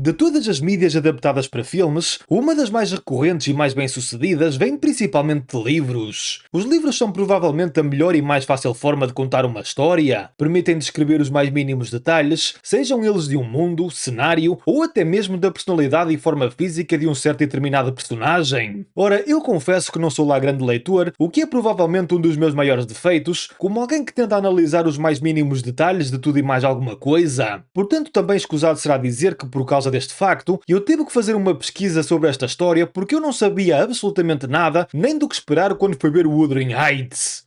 De todas as mídias adaptadas para filmes, uma das mais recorrentes e mais bem-sucedidas vem principalmente de livros. Os livros são provavelmente a melhor e mais fácil forma de contar uma história, permitem descrever os mais mínimos detalhes, sejam eles de um mundo, cenário ou até mesmo da personalidade e forma física de um certo e determinado personagem. Ora, eu confesso que não sou lá grande leitor, o que é provavelmente um dos meus maiores defeitos, como alguém que tenta analisar os mais mínimos detalhes de tudo e mais alguma coisa. Portanto, também escusado será dizer que por causa deste facto, eu tive que fazer uma pesquisa sobre esta história porque eu não sabia absolutamente nada, nem do que esperar quando fui ver o Wuthering Heights.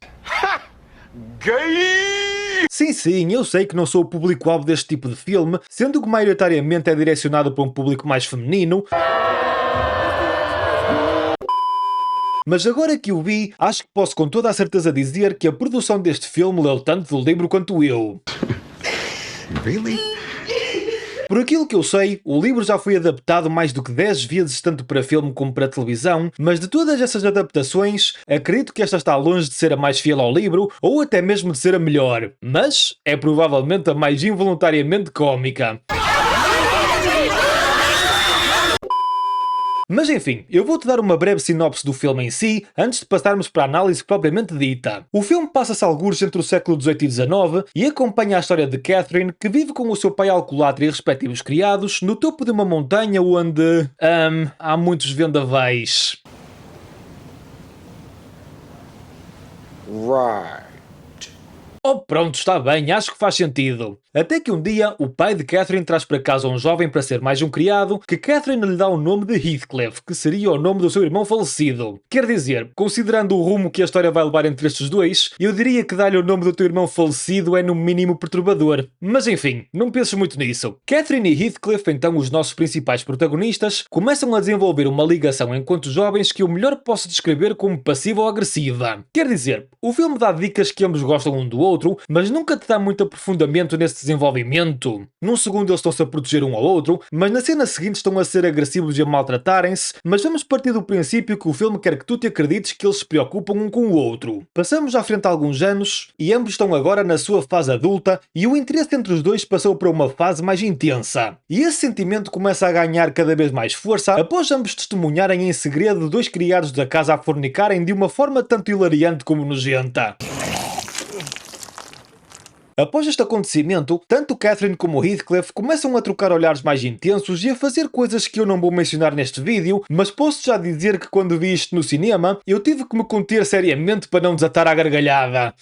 Gay! Sim, eu sei que não sou o público-alvo deste tipo de filme, sendo que maioritariamente é direcionado para um público mais feminino. Mas agora que o vi, acho que posso com toda a certeza dizer que a produção deste filme leu tanto do livro quanto eu. Really? Por aquilo que eu sei, o livro já foi adaptado mais do que 10 vezes tanto para filme como para televisão, mas de todas essas adaptações, acredito que esta está longe de ser a mais fiel ao livro, ou até mesmo de ser a melhor, mas é provavelmente a mais involuntariamente cómica. Mas enfim, eu vou-te dar uma breve sinopse do filme em si, antes de passarmos para a análise propriamente dita. O filme passa-se algures entre o século XVIII e XIX e acompanha a história de Catherine, que vive com o seu pai alcoólatra e respectivos criados no topo de uma montanha onde... há muitos vendavais. Right. Oh, pronto, está bem, acho que faz sentido. Até que um dia, o pai de Catherine traz para casa um jovem para ser mais um criado, que Catherine lhe dá o nome de Heathcliff, que seria o nome do seu irmão falecido. Quer dizer, considerando o rumo que a história vai levar entre estes dois, eu diria que dar-lhe o nome do teu irmão falecido é no mínimo perturbador. Mas enfim, não penses muito nisso. Catherine e Heathcliff, então os nossos principais protagonistas, começam a desenvolver uma ligação enquanto jovens que eu melhor posso descrever como passiva ou agressiva. Quer dizer, o filme dá dicas que ambos gostam um do outro, mas nunca te dá muito aprofundamento nesse desenvolvimento. Num segundo eles estão-se a proteger um ao outro, mas na cena seguinte estão a ser agressivos e a maltratarem-se, mas vamos partir do princípio que o filme quer que tu te acredites que eles se preocupam um com o outro. Passamos à frente alguns anos, e ambos estão agora na sua fase adulta, e o interesse entre os dois passou para uma fase mais intensa. E esse sentimento começa a ganhar cada vez mais força, após ambos testemunharem em segredo dois criados da casa a fornicarem de uma forma tanto hilariante como nojenta. Após este acontecimento, tanto Catherine como Heathcliff começam a trocar olhares mais intensos e a fazer coisas que eu não vou mencionar neste vídeo, mas posso já dizer que quando vi isto no cinema, eu tive que me conter seriamente para não desatar à gargalhada.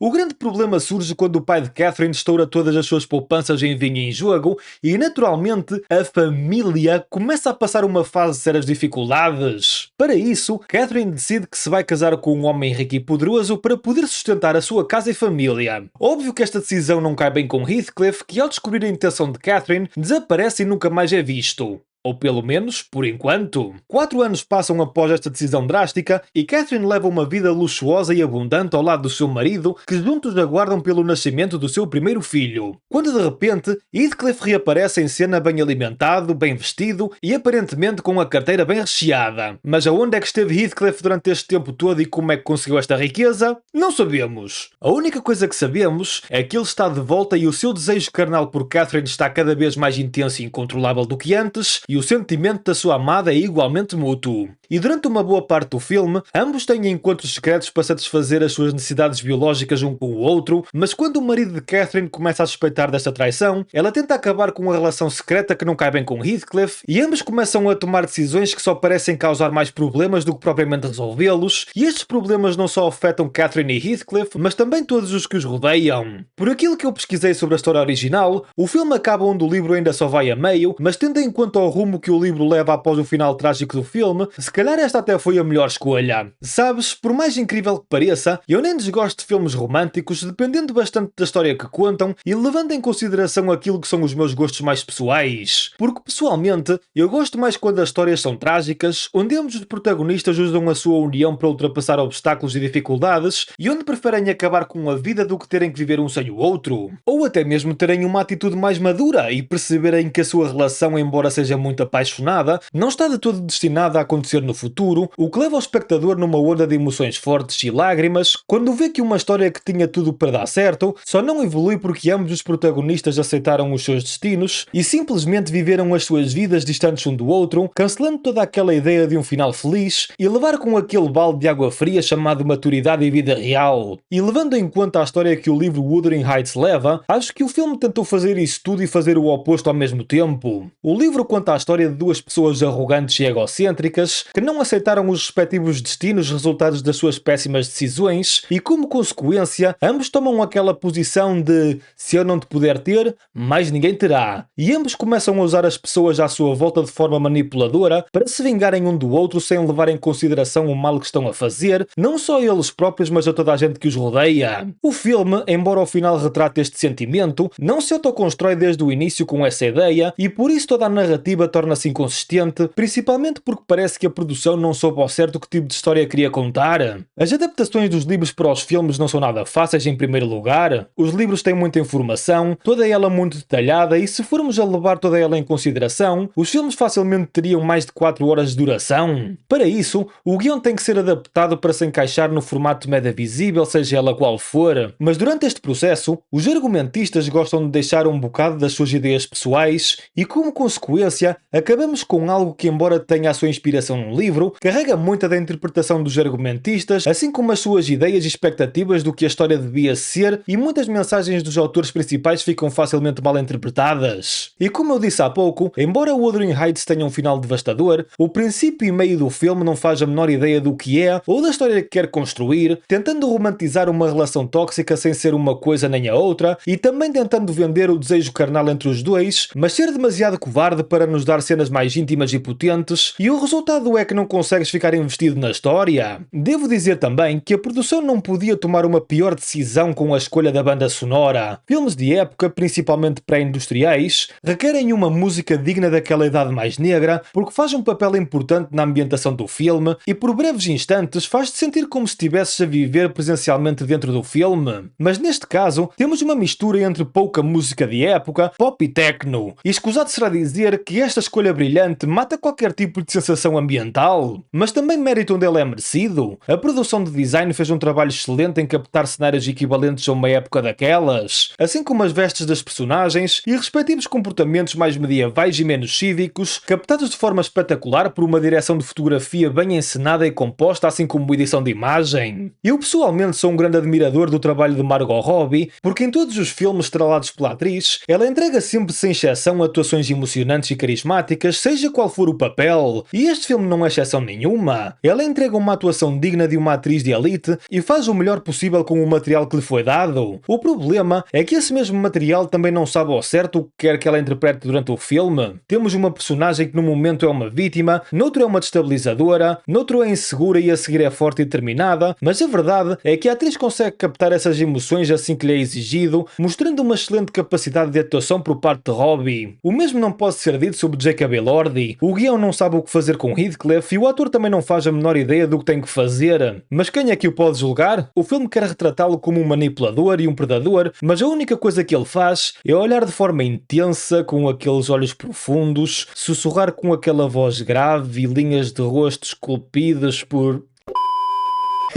O grande problema surge quando o pai de Catherine estoura todas as suas poupanças em vinho em jogo e, naturalmente, a família começa a passar uma fase de sérias dificuldades. Para isso, Catherine decide que se vai casar com um homem rico e poderoso para poder sustentar a sua casa e família. Óbvio que esta decisão não cai bem com Heathcliff, que ao descobrir a intenção de Catherine, desaparece e nunca mais é visto. Ou pelo menos, por enquanto. 4 anos passam após esta decisão drástica e Catherine leva uma vida luxuosa e abundante ao lado do seu marido, que juntos aguardam pelo nascimento do seu primeiro filho. Quando de repente, Heathcliff reaparece em cena bem alimentado, bem vestido e aparentemente com a carteira bem recheada. Mas aonde é que esteve Heathcliff durante este tempo todo e como é que conseguiu esta riqueza? Não sabemos. A única coisa que sabemos é que ele está de volta e o seu desejo carnal por Catherine está cada vez mais intenso e incontrolável do que antes, e o sentimento da sua amada é igualmente mútuo. E durante uma boa parte do filme, ambos têm encontros secretos para satisfazer as suas necessidades biológicas um com o outro, mas quando o marido de Catherine começa a suspeitar desta traição, ela tenta acabar com a relação secreta que não cai bem com Heathcliff, e ambos começam a tomar decisões que só parecem causar mais problemas do que propriamente resolvê-los, e estes problemas não só afetam Catherine e Heathcliff, mas também todos os que os rodeiam. Por aquilo que eu pesquisei sobre a história original, o filme acaba onde o livro ainda só vai a meio, mas tendo em conta o rumo que o livro leva após o final trágico do filme, se calhar esta até foi a melhor escolha. Sabes, por mais incrível que pareça, eu nem desgosto de filmes românticos, dependendo bastante da história que contam e levando em consideração aquilo que são os meus gostos mais pessoais. Porque pessoalmente, eu gosto mais quando as histórias são trágicas, onde ambos os protagonistas usam a sua união para ultrapassar obstáculos e dificuldades e onde preferem acabar com a vida do que terem que viver um sem o outro. Ou até mesmo terem uma atitude mais madura e perceberem que a sua relação, embora seja muito muito apaixonada, não está de todo destinada a acontecer no futuro, o que leva o espectador numa onda de emoções fortes e lágrimas quando vê que uma história que tinha tudo para dar certo só não evolui porque ambos os protagonistas aceitaram os seus destinos e simplesmente viveram as suas vidas distantes um do outro, cancelando toda aquela ideia de um final feliz e levar com aquele balde de água fria chamado maturidade e vida real. E levando em conta a história que o livro Wuthering Heights leva, acho que o filme tentou fazer isso tudo e fazer o oposto ao mesmo tempo. O livro conta a história de duas pessoas arrogantes e egocêntricas que não aceitaram os respectivos destinos resultados das suas péssimas decisões e, como consequência, ambos tomam aquela posição de se eu não te puder ter, mais ninguém terá. E ambos começam a usar as pessoas à sua volta de forma manipuladora para se vingarem um do outro sem levar em consideração o mal que estão a fazer, não só a eles próprios, mas a toda a gente que os rodeia. O filme, embora ao final retrate este sentimento, não se autoconstrói desde o início com essa ideia e por isso toda a narrativa torna-se inconsistente, principalmente porque parece que a produção não soube ao certo que tipo de história queria contar. As adaptações dos livros para os filmes não são nada fáceis em primeiro lugar. Os livros têm muita informação, toda ela muito detalhada e se formos a levar toda ela em consideração, os filmes facilmente teriam mais de 4 horas de duração. Para isso, o guião tem que ser adaptado para se encaixar no formato de média visível, seja ela qual for. Mas durante este processo, os argumentistas gostam de deixar um bocado das suas ideias pessoais e, como consequência, acabamos com algo que, embora tenha a sua inspiração no livro, carrega muita da interpretação dos argumentistas, assim como as suas ideias e expectativas do que a história devia ser, e muitas mensagens dos autores principais ficam facilmente mal interpretadas. E como eu disse há pouco, embora Wuthering Heights tenha um final devastador, o princípio e meio do filme não faz a menor ideia do que é ou da história que quer construir, tentando romantizar uma relação tóxica sem ser uma coisa nem a outra, e também tentando vender o desejo carnal entre os dois, mas ser demasiado covarde para nos dar cenas mais íntimas e potentes, e o resultado é que não consegues ficar investido na história. Devo dizer também que a produção não podia tomar uma pior decisão com a escolha da banda sonora. Filmes de época, principalmente pré-industriais, requerem uma música digna daquela idade mais negra, porque faz um papel importante na ambientação do filme e por breves instantes faz-te sentir como se estivesses a viver presencialmente dentro do filme. Mas neste caso, temos uma mistura entre pouca música de época, pop e techno. E escusado será dizer que esta escolha brilhante mata qualquer tipo de sensação ambiental. Mas também mérito onde ele é merecido. A produção de design fez um trabalho excelente em captar cenários equivalentes a uma época daquelas, assim como as vestes das personagens e respectivos comportamentos mais medievais e menos cívicos, captados de forma espetacular por uma direção de fotografia bem encenada e composta, assim como edição de imagem. Eu pessoalmente sou um grande admirador do trabalho de Margot Robbie, porque em todos os filmes estrelados pela atriz, ela entrega sempre sem exceção atuações emocionantes e carismáticas, seja qual for o papel, e este filme não é exceção nenhuma. Ela entrega uma atuação digna de uma atriz de elite e faz o melhor possível com o material que lhe foi dado. O problema é que esse mesmo material também não sabe ao certo o que quer que ela interprete durante o filme. Temos uma personagem que no momento é uma vítima, noutro é uma destabilizadora, noutro é insegura e a seguir é forte e determinada, mas a verdade é que a atriz consegue captar essas emoções assim que lhe é exigido, mostrando uma excelente capacidade de atuação por parte de Robbie. O mesmo não pode ser dito sobre Jacob Elordi. O guião não sabe o que fazer com Heathcliff e o ator também não faz a menor ideia do que tem que fazer. Mas quem é que o pode julgar? O filme quer retratá-lo como um manipulador e um predador, mas a única coisa que ele faz é olhar de forma intensa, com aqueles olhos profundos, sussurrar com aquela voz grave e linhas de rosto esculpidas por...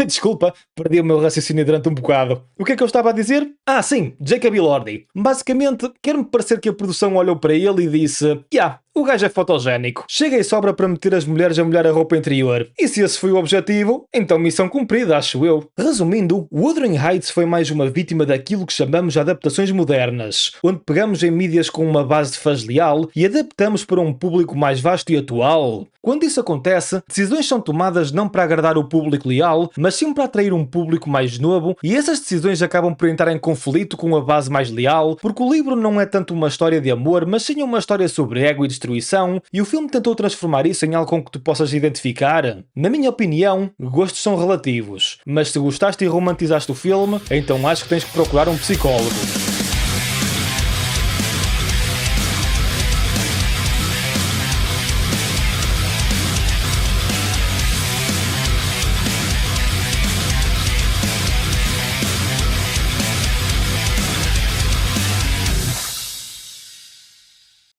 Desculpa, perdi o meu raciocínio durante um bocado. O que é que eu estava a dizer? Ah, sim, Jacob Elordi. Basicamente, quer-me parecer que a produção olhou para ele e disse: o gajo é fotogénico. Chega e sobra para meter as mulheres a molhar a roupa interior. E se esse foi o objetivo, então missão cumprida, acho eu. Resumindo, Wuthering Heights foi mais uma vítima daquilo que chamamos de adaptações modernas, onde pegamos em mídias com uma base de fãs leal e adaptamos para um público mais vasto e atual. Quando isso acontece, decisões são tomadas não para agradar o público leal, mas sim para atrair um público mais novo, e essas decisões acabam por entrar em conflito com a base mais leal, porque o livro não é tanto uma história de amor, mas sim uma história sobre ego e destruição, e o filme tentou transformar isso em algo com que tu possas identificar. Na minha opinião, gostos são relativos, mas se gostaste e romantizaste o filme, então acho que tens que procurar um psicólogo.